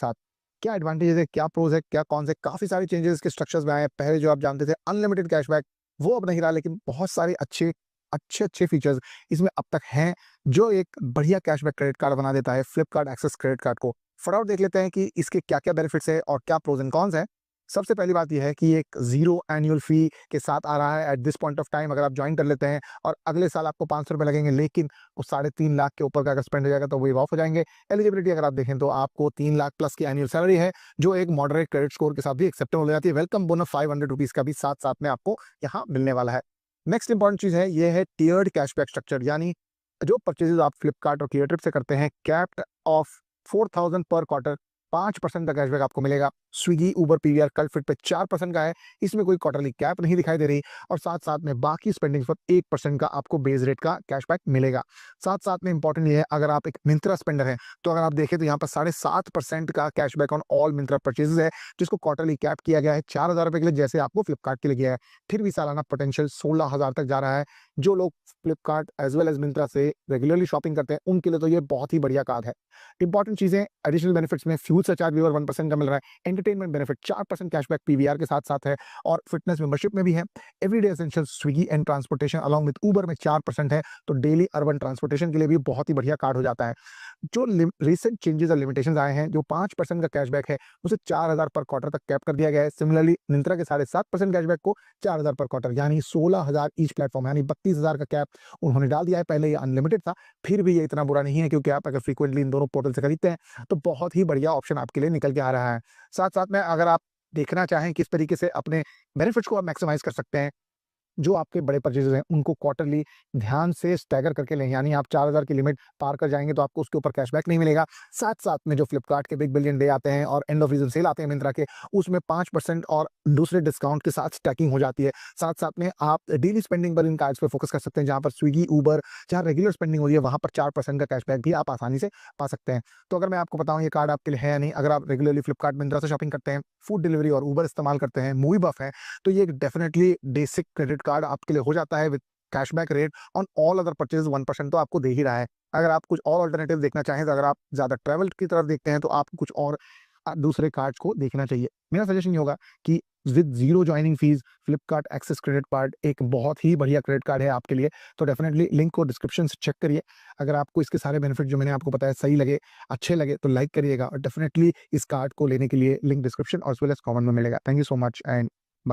साथ। क्या एडवांटेजेस है, क्या प्रोज़ है, क्या कॉन्स है, काफ़ी सारे चेंजेस इसके स्ट्रक्चर्स में आए हैं। पहले जो आप जानते थे अनलिमिटेड कैशबैक, वो अब नहीं रहा, लेकिन बहुत सारे अच्छे फीचर्स इसमें अब तक हैं, जो एक बढ़िया कैशबैक क्रेडिट कार्ड बना देता है फ्लिपकार्ट एक्सेस क्रेडिट कार्ड को। फटाफट देख लेते हैं कि इसके क्या-क्या बेनिफिट्स हैं और क्या प्रोज़ एंड कॉन्स हैं। सबसे पहली बात ये है कि एक ज़ीरो एनुअल फ़ी के साथ आ रहा है at this point of time. अगर आप जॉइन कर लेते हैं और अगले साल आपको ₹500 लगेंगे, लेकिन वो 3.5 लाख के ऊपर का अगर स्पेंड हो जाएगा तो वेव ऑफ हो जाएँगे। एलिजिबिलिटी अगर आप देखें तो आपको 3 लाख प्लस की एनुअल सैलरी है, जो एक मॉडरेट क्रेडिट स्कोर के साथ भी एक्सेप्टेबल हो जाती है। वेलकम बोनस ₹500 का भी साथ-साथ में आपको यहाँ मिलने वाला है। नेक्स्ट इंपॉर्टेंट चीज़ है, ये है टियर्ड कैशबैक स्ट्रक्चर, यानी जो परचेज़ेज़ आप फ्लिपकार्ट और क्लियर ट्रिप से करते हैं, कैप्ड ऑफ 4,000 पर क्वार्टर 5% का कैशबैक आपको मिलेगा। स्विगी, उबर, पीवीआर, कलफिट पे 4% का है, इसमें कोई क्वार्टरली कैप नहीं दिखाई दे रही और साथ-साथ में बाकी स्पेंडिंग्स पर 1% का आपको बेस रेट का कैशबैक मिलेगा। साथ-साथ में इंपॉर्टेंट ये है, अगर आप एक मिंत्रा स्पेंडर हैं, तो अगर आप देखें तो यहाँ पर 7.5% का कैशबैक ऑन ऑल मिंत्रा परचेज़ेज़ है, जिसको क्वार्टरली कैप किया गया है ₹4,000 के लिए, जैसे आपको फ्लिपकार्ट के लिए किया है। फिर भी सालाना पोटेंशियल 16,000 तक जा रहा है। जो लोग Flipkart as well as Myntra से रेगुलरली शॉपिंग करते हैं, उनके लिए तो ये बहुत ही बढ़िया कार्ड है। इंपॉर्टेंट चीज़ें एडिशनल बेनिफिट्स में फ्यूल सरचार्ज वेवर 1% का मिल रहा है। एंटरटेनमेंट बेनिफिट 4% कैशबैक पीवीआर के साथ-साथ है और फिटनेस मेंबरशिप में भी है। Everyday essentials, Swiggy and transportation along with Uber में 4% है, तो डेली अर्बन ट्रांसपोर्टेशन के लिए भी बहुत ही बढ़िया कार्ड हो जाता है। जो रिसेंट चेंजेस और लिमिटेशंस आए हैं, जो 5% का कैशबैक है, उसे 4,000 पर क्वार्टर तक कैप कर दिया गया है। सिमिलरली मिंत्रा के 7.5% कैशबैक को 4,000 पर क्वार्टर, यानी 16,000 ईच प्लेटफॉर्म, यानी 32,000 का कैप उन्होंने डाल दिया है। पहले ये अनलिमिटेड था, फिर भी ये इतना बुरा नहीं है, क्योंकि आप अगर फ्रीक्वेंटली इन दोनों पोर्टल से खरीदते हैं, तो बहुत ही बढ़िया ऑप्शन आपके लिए निकल के आ रहा है। साथ-साथ में अगर आप देखना चाहें किस तरीके से अपने बेनिफिट्स को आप मैक्सिमाइज़ कर सकते हैं, जो आपके बड़े परचेज़ेज़ हैं, उनको क्वार्टरली ध्यान से स्टैगर करके लें, यानी आप 4,000 की लिमिट पार कर जाएँगे तो आपको उसके ऊपर कैशबैक नहीं मिलेगा। साथ-साथ में जो फ्लिपकार्ट के बिग बिलियन डे आते हैं और एंड ऑफ सीज़न सेल आते हैं मिंत्रा के, उसमें 5% और दूसरे डिस्काउंट के साथ स्टैकिंग हो जाती है। साथ-साथ में आप डेली स्पेंडिंग पर इन कार्ड्स पे फ़ोकस कर सकते हैं, जहाँ पर स्विगी, उबर, जहाँ रेगुलर स्पेंडिंग हो रही है, वहाँ पर 4% का कैशबैक भी आप आसानी से पा सकते हैं। तो अगर मैं आपको बताऊँ, ये कार्ड आपके लिए है या नहीं, अगर आप रेगुलरली फ्लिपकार्ट, मिंत्रा से शॉपिंग करते हैं, फूड डिलीवरी और उबर इस्तेमाल करते हैं, मूवी बफ हैं, तो ये डेफिनिटली बेसिक क्रेडिट कार्ड आपके लिए हो जाता है with cashback rate on all other purchase 1% तो आपको दे ही रहा है। अगर आप कुछ और अल्टरनेटिव देखना चाहें, तो अगर आप ज़्यादा ट्रैवल की तरफ देखते हैं, तो आपको कुछ और दूसरे कार्ड्स को देखना चाहिए। मेरा सजेशन ये होगा कि with zero joining fees Flipkart access credit card एक बहुत ही बढ़िया क्रेडिट कार्ड है आपके लिए। तो डेफिनिटली लिंक को डिस्क्रिप्शन से चेक करिए। अगर आपको इसके सारे बेनिफिट जो मैंने आपको बताया सही लगे, अच्छे लगे, तो लाइक करिएगा और डेफिनिटली इस कार्ड को लेने के लिए लिंक डिस्क्रिप्शन और एज़ वेल एज़ कमेंट में मिलेगा। Thank you so much and